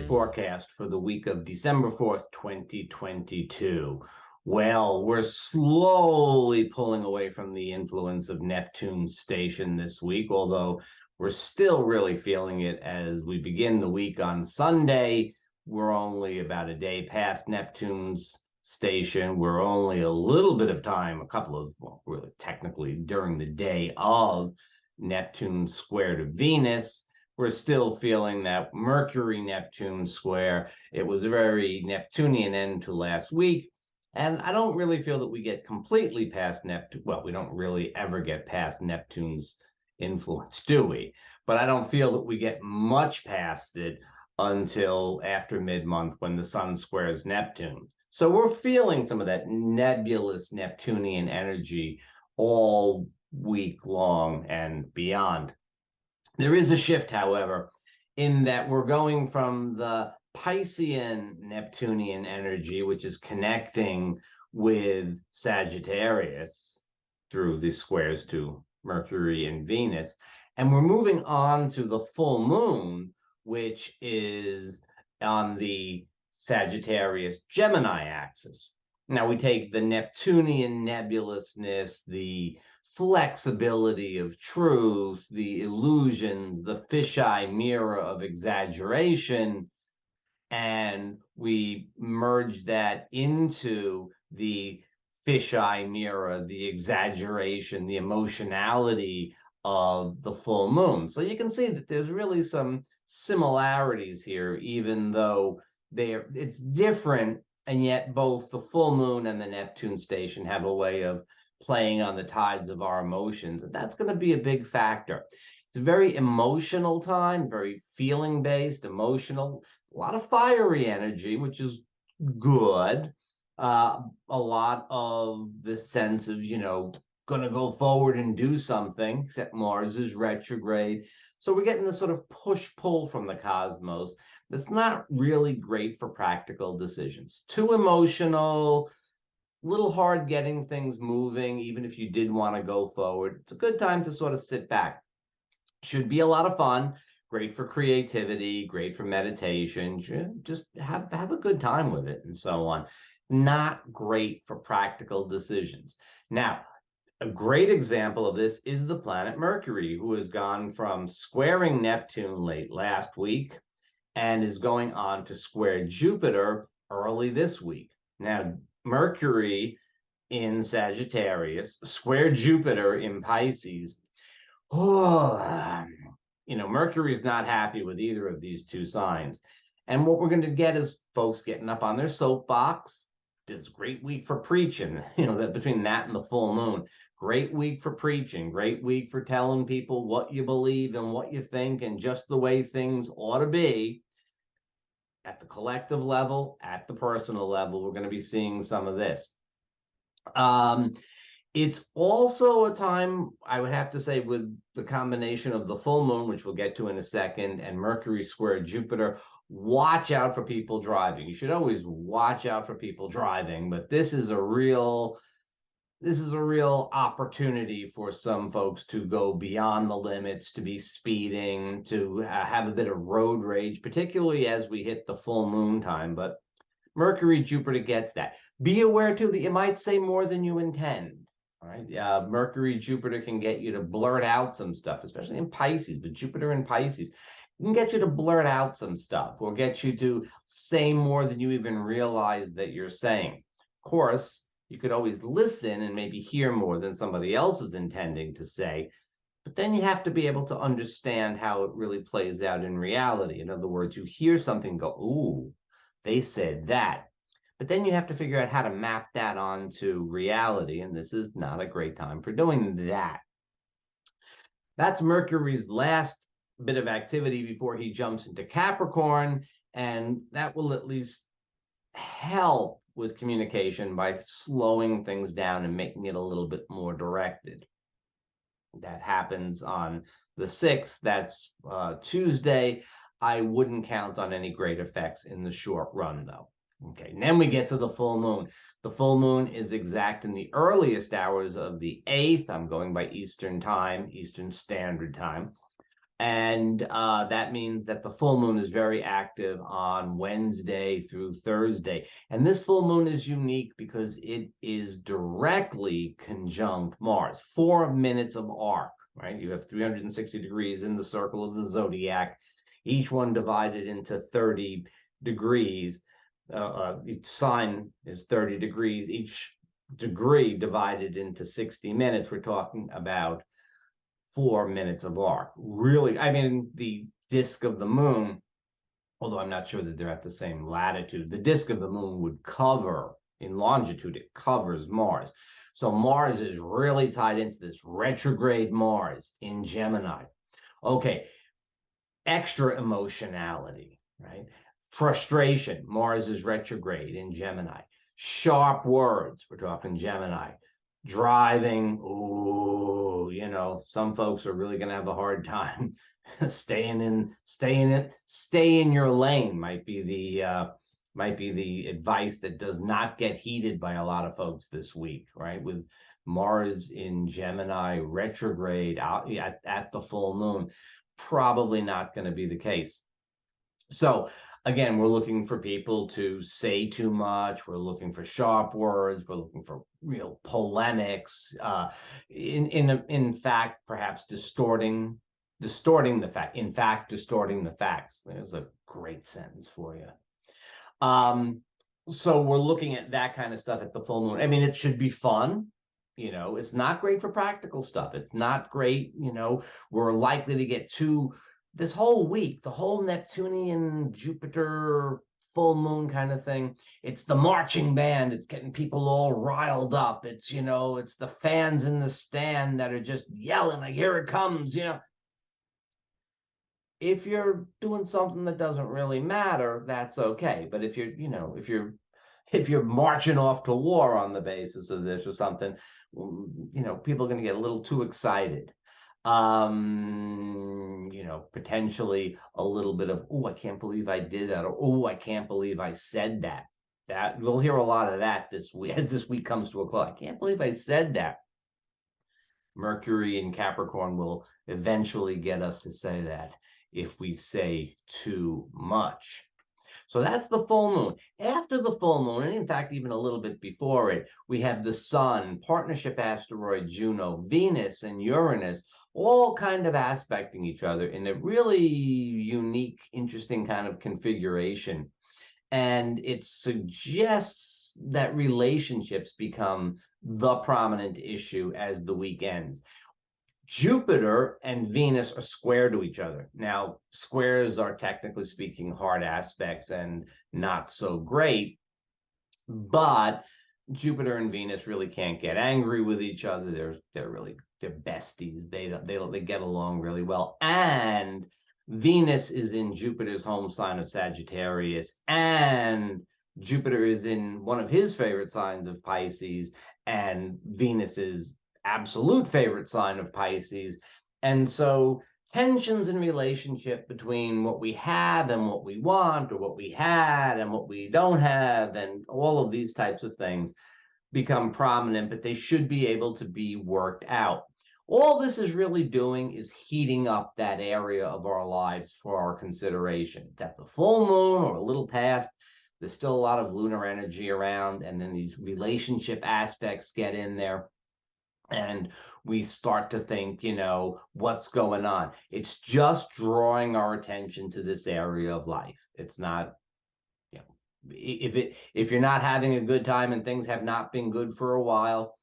forecast for the week of December 4th, 2022. Well, we're slowly pulling away from the influence of Neptune's station this week, although we're still really feeling it as we begin the week on Sunday. We're only about a day past Neptune's station. We're only a little bit of time, really technically during the day of Neptune square to Venus. We're still feeling that Mercury-Neptune square. It was a very Neptunian end to last week. And I don't really feel that we get completely past Neptune. Well, we don't really ever get past Neptune's influence, do we? But I don't feel that we get much past it until after mid-month when the sun squares Neptune. So we're feeling some of that nebulous Neptunian energy all week long and beyond. There is a shift, however, in that we're going from the Piscean Neptunian energy, which is connecting with Sagittarius through the squares to Mercury and Venus, and we're moving on to the full moon, which is on the Sagittarius Gemini axis. Now we take the Neptunian nebulousness, the flexibility of truth, the illusions, the fisheye mirror of exaggeration, and we merge that into the fisheye mirror, the exaggeration, the emotionality of the full moon. So you can see that there's really some similarities here, even though it's different. And yet both the full moon and the Neptune station have a way of playing on the tides of our emotions. And that's going to be a big factor. It's a very emotional time, very feeling-based, emotional, a lot of fiery energy, which is good. A lot of the sense of, going to go forward and do something, except Mars is retrograde. So we're getting this sort of push-pull from the cosmos that's not really great for practical decisions. Too emotional, a little hard getting things moving, even if you did want to go forward. It's a good time to sort of sit back. Should be a lot of fun, great for creativity, great for meditation. Just have a good time with it and so on. Not great for practical decisions. Now, a great example of this is the planet Mercury, who has gone from squaring Neptune late last week and is going on to square Jupiter early this week. Now, Mercury in Sagittarius, square Jupiter in Pisces. Mercury's not happy with either of these two signs. And what we're going to get is folks getting up on their soapbox. It's a great week for preaching, that between that and the full moon. Great week for preaching, great week for telling people what you believe and what you think and just the way things ought to be. At the collective level, at the personal level, we're going to be seeing some of this. It's also a time, I would have to say, with the combination of the full moon, which we'll get to in a second, and Mercury square Jupiter, watch out for people driving. You should always watch out for people driving, but this is a real opportunity for some folks to go beyond the limits, to be speeding, to have a bit of road rage, particularly as we hit the full moon time. But Mercury, Jupiter gets that. Be aware, too, that you might say more than you intend. All right. Mercury, Jupiter can get you to blurt out some stuff, especially in Pisces, but Jupiter in Pisces can get you to blurt out some stuff or get you to say more than you even realize that you're saying. Of course, you could always listen and maybe hear more than somebody else is intending to say, but then you have to be able to understand how it really plays out in reality. In other words, you hear something, go, ooh, they said that. But then you have to figure out how to map that onto reality, and this is not a great time for doing that. That's Mercury's last bit of activity before he jumps into Capricorn, and that will at least help with communication by slowing things down and making it a little bit more directed. That happens on the 6th. That's Tuesday. I wouldn't count on any great effects in the short run, though. Okay, and then we get to the full moon. The full moon is exact in the earliest hours of the 8th. I'm going by Eastern time, Eastern Standard Time. And that means that the full moon is very active on Wednesday through Thursday. And this full moon is unique because it is directly conjunct Mars, 4 minutes of arc, right? You have 360 degrees in the circle of the zodiac, each one divided into 30 degrees. Each sign is 30 degrees, each degree divided into 60 minutes. We're talking about 4 minutes of arc. Really, I mean, the disk of the moon, although I'm not sure that they're at the same latitude, the disk of the moon would cover, in longitude, it covers Mars. So Mars is really tied into this retrograde Mars in Gemini. Okay, extra emotionality, right? Frustration, Mars is retrograde in Gemini. Sharp words, we're talking Gemini. Driving, ooh, some folks are really going to have a hard time stay in your lane might be the advice that does not get heeded by a lot of folks this week, right? With Mars in Gemini retrograde out at the full moon, probably not going to be the case. So again, we're looking for people to say too much. We're looking for sharp words. We're looking for real polemics. In fact, perhaps distorting the fact. In fact, distorting the facts. There's a great sentence for you. So we're looking at that kind of stuff at the full moon. I mean, it should be fun. It's not great for practical stuff. It's not great. We're likely to get this whole week, the whole Neptunian Jupiter full moon kind of thing. It's the marching band. It's getting people all riled up. It's the fans in the stand that are just yelling like, here it comes. If you're doing something that doesn't really matter, that's okay. But if you're marching off to war on the basis of this or something, people are going to get a little too excited. Potentially a little bit of, oh, I can't believe I did that, or oh, I can't believe I said that. That we'll hear a lot of that this week as this week comes to a close. I can't believe I said that. Mercury in Capricorn will eventually get us to say that if we say too much. So that's the full moon. After the full moon, and in fact, even a little bit before it, we have the Sun, partnership asteroid Juno, Venus, and Uranus, all kind of aspecting each other in a really unique, interesting kind of configuration. And it suggests that relationships become the prominent issue as the week ends. Jupiter and Venus are square to each other. Now, squares are technically speaking hard aspects and not so great, but Jupiter and Venus really can't get angry with each other. They're besties. They get along really well. And Venus is in Jupiter's home sign of Sagittarius, and Jupiter is in one of his favorite signs of Pisces, and Venus is absolute favorite sign of Pisces. And so tensions in relationship between what we have and what we want, or what we had and what we don't have, and all of these types of things become prominent, but they should be able to be worked out. All this is really doing is heating up that area of our lives for our consideration. It's at the full moon or a little past. There's still a lot of lunar energy around, and then these relationship aspects get in there. And we start to think, what's going on? It's just drawing our attention to this area of life. It's not, if you're not having a good time and things have not been good for a while,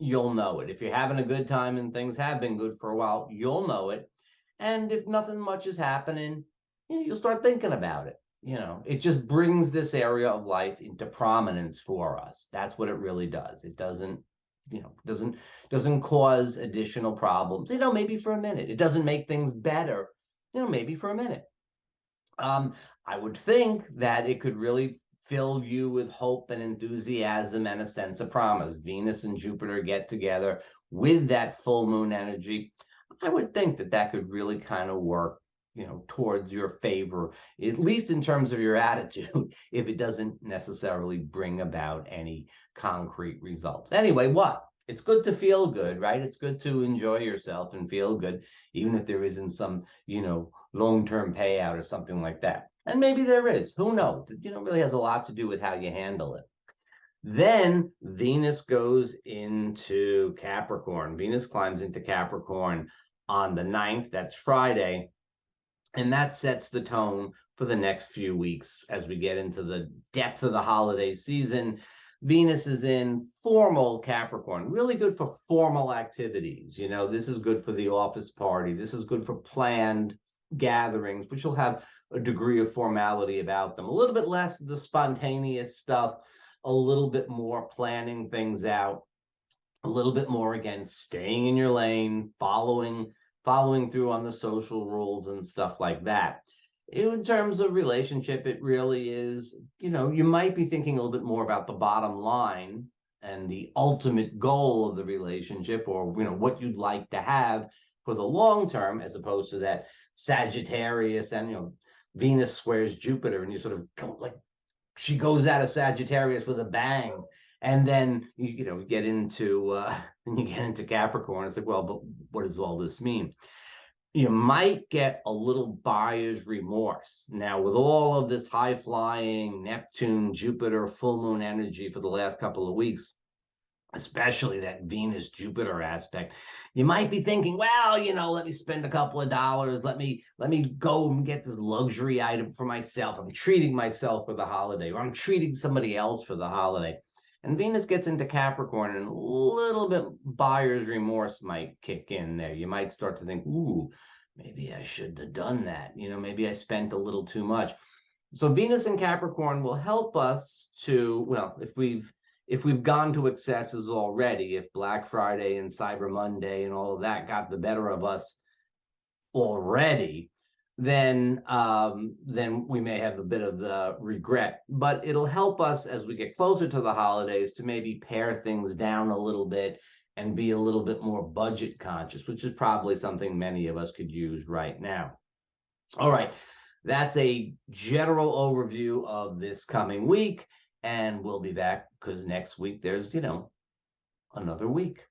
you'll know it. If you're having a good time and things have been good for a while, you'll know it. And if nothing much is happening, you'll start thinking about it. It just brings this area of life into prominence for us. That's what it really does. It doesn't cause additional problems, maybe for a minute. It doesn't make things better, maybe for a minute. I would think that it could really fill you with hope and enthusiasm and a sense of promise. Venus and Jupiter get together with that full moon energy. I would think that could really kind of work, towards your favor, at least in terms of your attitude, if it doesn't necessarily bring about any concrete results. Anyway, what? it's good to feel good, right? It's good to enjoy yourself and feel good, even if there isn't some, long-term payout or something like that. And maybe there is, who knows? It, really has a lot to do with how you handle it. Then Venus goes into Capricorn. Venus climbs into Capricorn on the 9th, that's Friday, and that sets the tone for the next few weeks as we get into the depth of the holiday season. Venus is in formal Capricorn, really good for formal activities. This is good for the office party. This is good for planned gatherings, which will have a degree of formality about them. A little bit less of the spontaneous stuff, a little bit more planning things out, a little bit more, again, staying in your lane, following through on the social rules and stuff like that. In terms of relationship, it really is, you might be thinking a little bit more about the bottom line and the ultimate goal of the relationship, or what you'd like to have for the long term, as opposed to that Sagittarius and Venus squares Jupiter, and you sort of go like, she goes out of Sagittarius with a bang, and then you get into you get into Capricorn. It's like, well, but what does all this mean? You might get a little buyer's remorse. Now, with all of this high flying Neptune, Jupiter, full moon energy for the last couple of weeks, especially that Venus Jupiter aspect, you might be thinking, well, let me spend a couple of dollars, let me go and get this luxury item for myself. I'm treating myself for the holiday, or I'm treating somebody else for the holiday. And Venus gets into Capricorn, and a little bit buyer's remorse might kick in there. You might start to think, ooh, maybe I should have done that. Maybe I spent a little too much. So Venus in Capricorn will help us to, well, if we've gone to excesses already, if Black Friday and Cyber Monday and all of that got the better of us already, then we may have a bit of the regret. But it'll help us as we get closer to the holidays to maybe pare things down a little bit and be a little bit more budget conscious, which is probably something many of us could use right now. All right, that's a general overview of this coming week. And we'll be back because next week there's, another week.